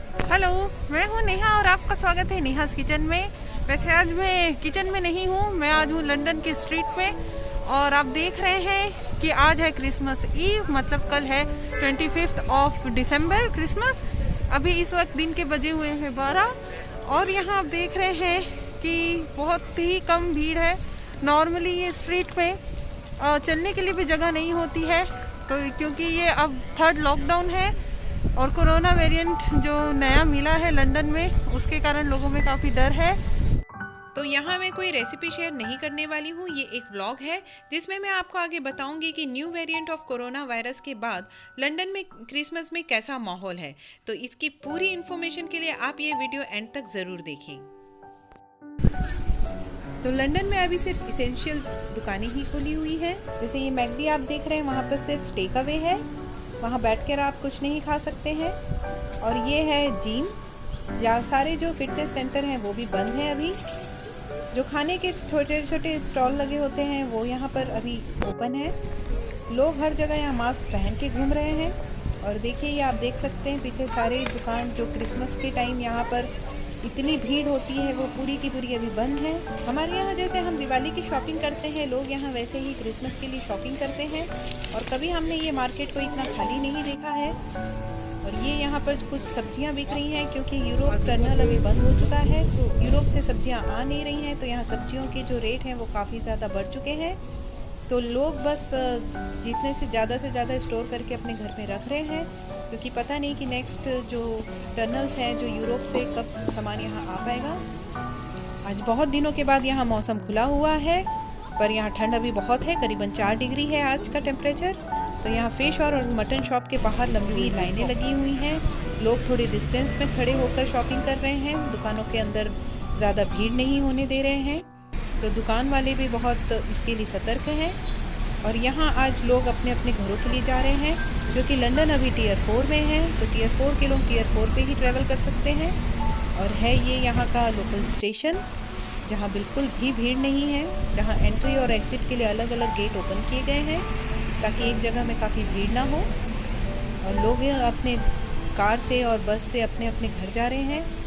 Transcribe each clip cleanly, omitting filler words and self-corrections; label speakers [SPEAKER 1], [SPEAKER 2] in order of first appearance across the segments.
[SPEAKER 1] Hello, मैं हूँ नेहा और आपका स्वागत है नेहास किचन में। वैसे आज मैं किचन में नहीं हूँ, मैं आज हूँ लंदन की स्ट्रीट में। और आप देख रहे हैं कि आज है क्रिसमस ईव, मतलब कल है 25 ऑफ दिसंबर क्रिसमस। अभी इस वक्त दिन के बजे हुए हैं 12 और यहाँ आप देख रहे हैं कि बहुत ही कम भीड़ है। नॉर्मली ये स्ट्रीट में चलने के लिए भी जगह नहीं होती है, तो क्योंकि ये अब थर्ड लॉकडाउन है और कोरोना वेरिएंट जो नया मिला है लंदन में, उसके कारण लोगों में काफ़ी डर है। तो यहाँ मैं कोई रेसिपी शेयर नहीं करने वाली हूँ, ये एक व्लॉग है जिसमें मैं आपको आगे बताऊंगी कि new variant of corona virus के बाद लंदन में क्रिसमस में कैसा माहौल है। तो इसकी पूरी इन्फॉर्मेशन के लिए आप ये वीडियो एंड तक ज़रूर देखें। तो लंदन में अभी सिर्फ इसेंशियल दुकानें ही खुली हुई है। जैसे ये मैकडी आप देख रहे हैं, वहाँ पर सिर्फ टेक अवे है, वहाँ बैठकर आप कुछ नहीं खा सकते हैं। और ये है जिम, या सारे जो फिटनेस सेंटर हैं वो भी बंद हैं अभी। जो खाने के छोटे छोटे स्टॉल लगे होते हैं वो यहाँ पर अभी ओपन है। लोग हर जगह यहाँ मास्क पहन के घूम रहे हैं। और देखिए, ये आप देख सकते हैं पीछे सारे दुकान जो क्रिसमस के टाइम यहाँ पर इतनी भीड़ होती है वो पूरी की पूरी अभी बंद है। हमारे यहाँ जैसे हम दिवाली की शॉपिंग करते हैं, लोग यहाँ वैसे ही क्रिसमस के लिए शॉपिंग करते हैं। और कभी हमने ये मार्केट को इतना खाली नहीं देखा है। और ये यहाँ पर कुछ सब्जियाँ बिक रही हैं, क्योंकि यूरोप टनल अभी बंद हो चुका है, यूरोप से सब्जियाँ आ नहीं रही हैं, तो यहाँ सब्जियों के जो रेट हैं वो काफ़ी ज़्यादा बढ़ चुके हैं। तो लोग बस जितने से ज़्यादा स्टोर करके अपने घर में रख रहे हैं, क्योंकि पता नहीं कि नेक्स्ट जो टनल्स हैं जो यूरोप से कब सामान यहाँ आ पाएगा। आज बहुत दिनों के बाद यहाँ मौसम खुला हुआ है, पर यहाँ ठंड अभी बहुत है, करीबन 4 डिग्री है आज का टेम्परेचर। तो यहाँ फ़िश और मटन शॉप के बाहर लंबी लाइनें लगी हुई हैं। लोग थोड़े डिस्टेंस में खड़े होकर शॉपिंग कर रहे हैं, दुकानों के अंदर ज़्यादा भीड़ नहीं होने दे रहे हैं। तो दुकान वाले भी बहुत इसके लिए सतर्क हैं। और यहाँ आज लोग अपने अपने घरों के लिए जा रहे हैं, क्योंकि लंदन अभी टियर 4 में है, तो टियर 4 के लोग टियर 4 पे ही ट्रैवल कर सकते हैं। और है ये यहाँ का लोकल स्टेशन, जहाँ बिल्कुल भी भीड़ नहीं है, जहाँ एंट्री और एग्ज़िट के लिए अलग अलग गेट ओपन किए गए हैं, ताकि एक जगह में काफ़ी भीड़ ना हो। और लोग अपने कार से और बस से अपने अपने घर जा रहे हैं।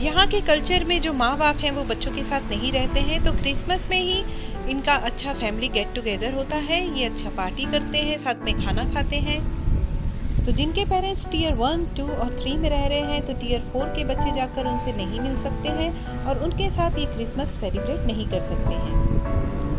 [SPEAKER 1] यहाँ के कल्चर में जो माँ बाप हैं वो बच्चों के साथ नहीं रहते हैं, तो क्रिसमस में ही इनका अच्छा फैमिली गेट टुगेदर होता है। ये अच्छा पार्टी करते हैं, साथ में खाना खाते हैं। तो जिनके पेरेंट्स टियर 1, 2 और 3 में रह रहे हैं, तो टियर 4 के बच्चे जाकर उनसे नहीं मिल सकते हैं और उनके साथ ये क्रिसमस सेलिब्रेट नहीं कर सकते हैं।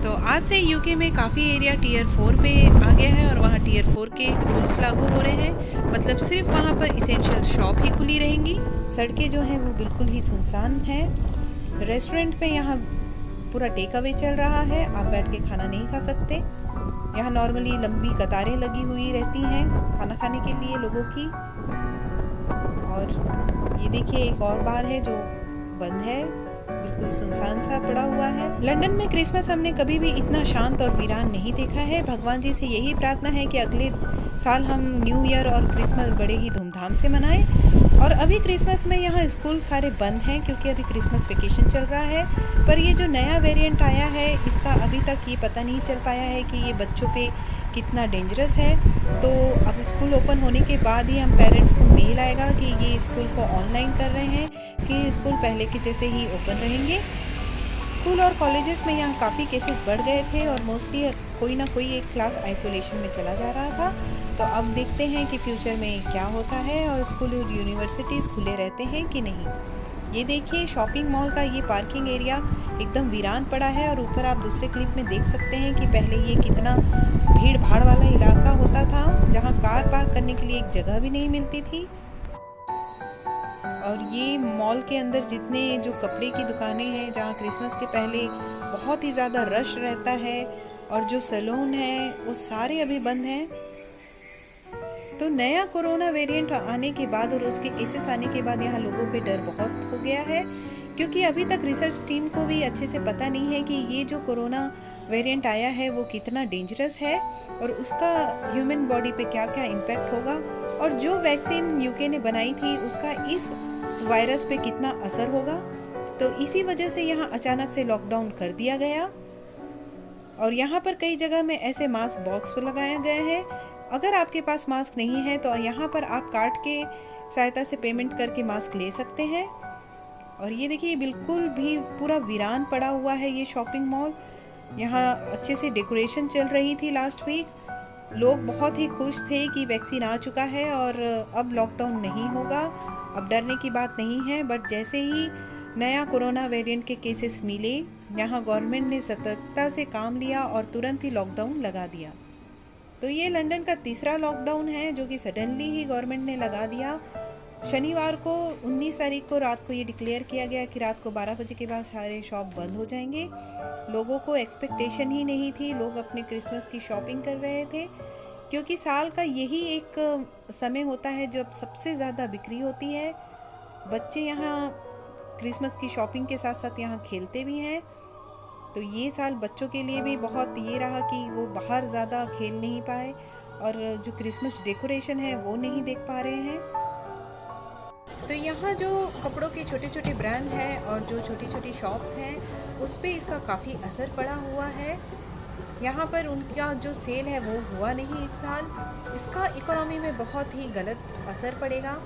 [SPEAKER 1] तो आज से यूके में काफ़ी एरिया टियर 4 पे आ गया है और वहाँ टियर 4 के रूल्स लागू हो रहे हैं। मतलब सिर्फ वहाँ पर इसेंशियल शॉप ही खुली रहेंगी। सड़कें जो हैं वो बिल्कुल ही सुनसान हैं। रेस्टोरेंट में यहाँ पूरा टेक अवे चल रहा है, आप बैठ के खाना नहीं खा सकते। यहाँ नॉर्मली लंबी कतारें लगी हुई रहती हैं खाना खाने के लिए लोगों की। और ये देखिए, एक और बार है जो बंद है, बिल्कुल सुनसान सा पड़ा हुआ है। लंदन में क्रिसमस हमने कभी भी इतना शांत और वीरान नहीं देखा है। भगवान जी से यही प्रार्थना है कि अगले साल हम न्यू ईयर और क्रिसमस बड़े ही धूमधाम से मनाएं। और अभी क्रिसमस में यहाँ स्कूल सारे बंद हैं, क्योंकि अभी क्रिसमस वेकेशन चल रहा है। पर ये जो नया वेरिएंट आया है, इसका अभी तक ये पता नहीं चल पाया है कि ये बच्चों पे कितना डेंजरस है। तो अब स्कूल ओपन होने के बाद ही हम पेरेंट्स को मेल आएगा कि ये स्कूल को ऑनलाइन कर रहे हैं कि स्कूल पहले के जैसे ही ओपन रहेंगे। स्कूल और कॉलेजेस में यहाँ काफ़ी केसेस बढ़ गए थे और मोस्टली कोई ना कोई एक क्लास आइसोलेशन में चला जा रहा था। तो अब देखते हैं कि फ्यूचर में क्या होता है और स्कूल और यूनिवर्सिटीज़ खुले रहते हैं कि नहीं। ये देखिए, शॉपिंग मॉल का ये पार्किंग एरिया एकदम वीरान पड़ा है। और ऊपर आप दूसरे क्लिप में देख सकते हैं कि पहले ये कितना भीड़ भाड़ वाला इलाका होता था, जहाँ कार पार्क करने के लिए एक जगह भी नहीं मिलती थी। और ये मॉल के अंदर जितने जो कपड़े की दुकानें हैं, जहाँ क्रिसमस के पहले बहुत ही ज़्यादा रश रहता है, और जो सैलून है वो सारे अभी बंद हैं। तो नया कोरोना वेरिएंट आने के बाद और उसके केसेस आने के बाद यहाँ लोगों पे डर बहुत हो गया है, क्योंकि अभी तक रिसर्च टीम को भी अच्छे से पता नहीं है कि ये जो कोरोना वेरिएंट आया है वो कितना डेंजरस है और उसका ह्यूमन बॉडी पे क्या क्या इम्पैक्ट होगा, और जो वैक्सीन यूके ने बनाई थी उसका इस वायरस पे कितना असर होगा। तो इसी वजह से यहाँ अचानक से लॉकडाउन कर दिया गया। और यहाँ पर कई जगह में ऐसे मास्क बॉक्स लगाए गए हैं। अगर आपके पास मास्क नहीं है तो यहाँ पर आप काट के सहायता से पेमेंट करके मास्क ले सकते हैं। और ये देखिए बिल्कुल भी पूरा वीरान पड़ा हुआ है ये शॉपिंग मॉल। यहाँ अच्छे से डेकोरेशन चल रही थी लास्ट वीक। लोग बहुत ही खुश थे कि वैक्सीन आ चुका है और अब लॉकडाउन नहीं होगा, अब डरने की बात नहीं है। बट जैसे ही नया कोरोना वेरिएंट के केसेस मिले, यहाँ गवर्नमेंट ने सतर्कता से काम लिया और तुरंत ही लॉकडाउन लगा दिया। तो ये लंदन का तीसरा लॉकडाउन है जो कि सडनली ही गवर्नमेंट ने लगा दिया। शनिवार को 19 तारीख को रात को ये डिक्लेयर किया गया कि रात को 12 बजे के बाद सारे शॉप बंद हो जाएंगे। लोगों को एक्सपेक्टेशन ही नहीं थी, लोग अपने क्रिसमस की शॉपिंग कर रहे थे, क्योंकि साल का यही एक समय होता है जब सबसे ज़्यादा बिक्री होती है। बच्चे यहाँ क्रिसमस की शॉपिंग के साथ साथ यहाँ खेलते भी हैं। तो ये साल बच्चों के लिए भी बहुत ये रहा कि वो बाहर ज़्यादा खेल नहीं पाए और जो क्रिसमस डेकोरेशन है वो नहीं देख पा रहे हैं। तो यहाँ जो कपड़ों के छोटे छोटे ब्रांड हैं और जो छोटी छोटी शॉप्स हैं उस पर इसका काफ़ी असर पड़ा हुआ है। यहाँ पर उनका जो सेल है वो हुआ नहीं इस साल। इसका इकोनॉमी में बहुत ही गलत असर पड़ेगा।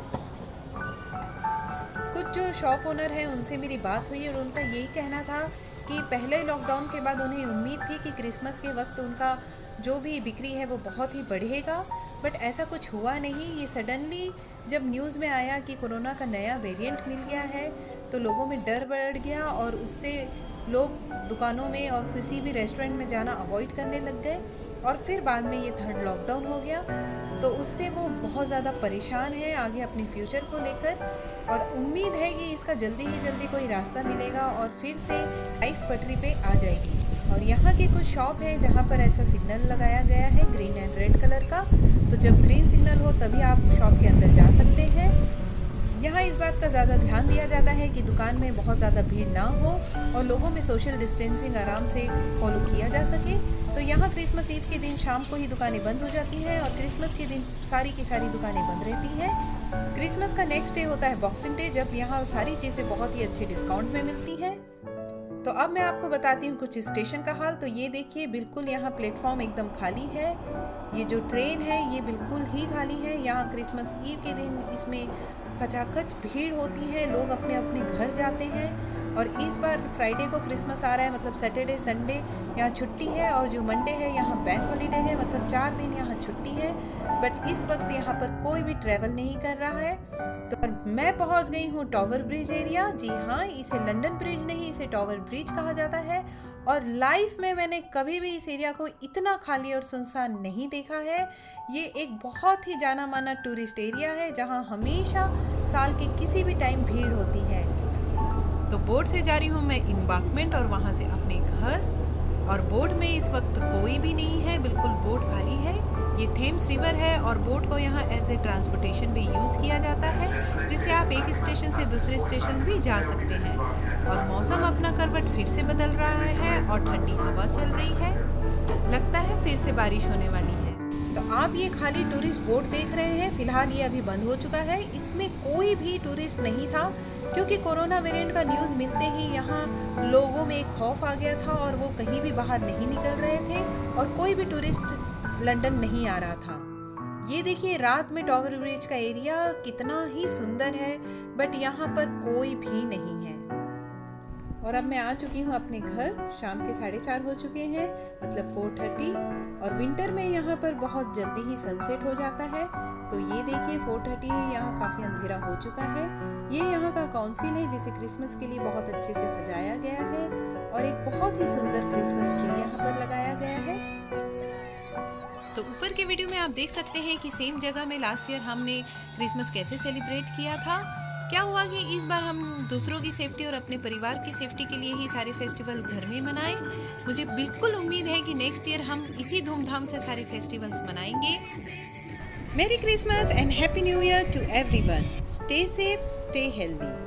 [SPEAKER 1] कुछ जो शॉप ओनर हैं उनसे मेरी बात हुई और उनका यही कहना था कि पहले लॉकडाउन के बाद उन्हें उम्मीद थी कि क्रिसमस के वक्त उनका जो भी बिक्री है वो बहुत ही बढ़ेगा, बट ऐसा कुछ हुआ नहीं। ये सडनली जब न्यूज़ में आया कि कोरोना का नया वेरिएंट मिल गया है तो लोगों में डर बढ़ गया और उससे लोग दुकानों में और किसी भी रेस्टोरेंट में जाना अवॉइड करने लग गए। और फिर बाद में ये थर्ड लॉकडाउन हो गया, तो उससे वो बहुत ज़्यादा परेशान है आगे अपने फ्यूचर को लेकर। और उम्मीद है कि इसका जल्दी ही जल्दी कोई रास्ता मिलेगा और फिर से लाइफ पटरी पे आ जाएगी। और यहाँ के कुछ शॉप है जहाँ पर ऐसा सिग्नल लगाया गया है ग्रीन एंड रेड कलर का, तो जब ग्रीन सिग्नल हो तभी आप शॉप के अंदर जा सकते हैं। यहाँ इस बात का ज़्यादा ध्यान दिया जाता है कि दुकान में बहुत ज़्यादा भीड़ ना हो और लोगों में सोशल डिस्टेंसिंग आराम से फॉलो किया जा सके। तो यहाँ क्रिसमस ईव के दिन शाम को ही दुकानें बंद हो जाती हैं और क्रिसमस के दिन सारी की सारी दुकानें बंद रहती हैं। क्रिसमस का नेक्स्ट डे होता है बॉक्सिंग डे, जब यहाँ सारी चीज़ें बहुत ही अच्छे डिस्काउंट में मिलती हैं। तो अब मैं आपको बताती हूँ कुछ स्टेशन का हाल। तो ये देखिए बिल्कुल यहाँ प्लेटफॉर्म एकदम खाली है। ये जो ट्रेन है ये बिल्कुल ही खाली है। यहाँ क्रिसमस ईव के दिन इसमें खचाखच भीड़ होती है, लोग अपने अपने घर जाते हैं। और इस बार फ्राइडे को क्रिसमस आ रहा है, मतलब सैटरडे संडे यहाँ छुट्टी है और जो मंडे है यहाँ बैंक हॉलीडे है, मतलब 4 दिन यहाँ छुट्टी है। बट इस वक्त यहाँ पर कोई भी ट्रैवल नहीं कर रहा है। तो मैं पहुँच गई हूँ टावर ब्रिज एरिया। जी हाँ, इसे लंदन ब्रिज नहीं, इसे टावर ब्रिज कहा जाता है। और लाइफ में मैंने कभी भी इस एरिया को इतना खाली और सुनसान नहीं देखा है। ये एक बहुत ही जाना माना टूरिस्ट एरिया है जहाँ हमेशा साल के किसी भी टाइम भीड़ होती है। तो बोट से जा रही हूँ मैं एम्बार्कमेंट और वहाँ से अपने घर। और बोट में इस वक्त कोई भी नहीं है, बिल्कुल बोट खाली है। ये थेम्स रिवर है और बोट को यहाँ एज ए ट्रांसपोर्टेशन भी यूज़ किया जाता है, जिससे आप एक स्टेशन से दूसरे स्टेशन भी जा सकते हैं। और मौसम अपना करवट फिर से बदल रहा है और ठंडी हवा चल रही है, लगता है फिर से बारिश होने वाली है। तो आप ये खाली टूरिस्ट बोट देख रहे हैं, फिलहाल ये अभी बंद हो चुका है। इसमें कोई भी टूरिस्ट नहीं था क्योंकि कोरोना वेरिएंट का न्यूज़ मिलते ही यहाँ लोगों में एक खौफ आ गया था और वो कहीं भी बाहर नहीं निकल रहे थे और कोई भी टूरिस्ट लंदन नहीं आ रहा था। ये देखिए रात में टावर ब्रिज का एरिया कितना ही सुंदर है, बट यहाँ पर कोई भी नहीं है। और अब मैं आ चुकी हूँ अपने घर। शाम के 4:30 हो चुके हैं, मतलब 4:30। और विंटर में यहाँ पर बहुत जल्दी ही सनसेट हो जाता है। तो ये देखिए 4:30 यहाँ काफ़ी अंधेरा हो चुका है। ये यहाँ का काउंसिल है जिसे क्रिसमस के लिए बहुत अच्छे से सजाया गया है और एक बहुत ही सुंदर क्रिसमस ट्री यहाँ पर लगाया गया है। तो ऊपर के वीडियो में आप देख सकते हैं कि सेम जगह में लास्ट ईयर हमने क्रिसमस कैसे सेलिब्रेट किया था। क्या हुआ कि इस बार हम दूसरों की सेफ्टी और अपने परिवार की सेफ्टी के लिए ही सारे फेस्टिवल घर में मनाएं। मुझे बिल्कुल उम्मीद है कि नेक्स्ट ईयर हम इसी धूमधाम से सारे फेस्टिवल्स मनाएंगे। Merry Christmas and happy new year to everyone. Stay safe, stay healthy.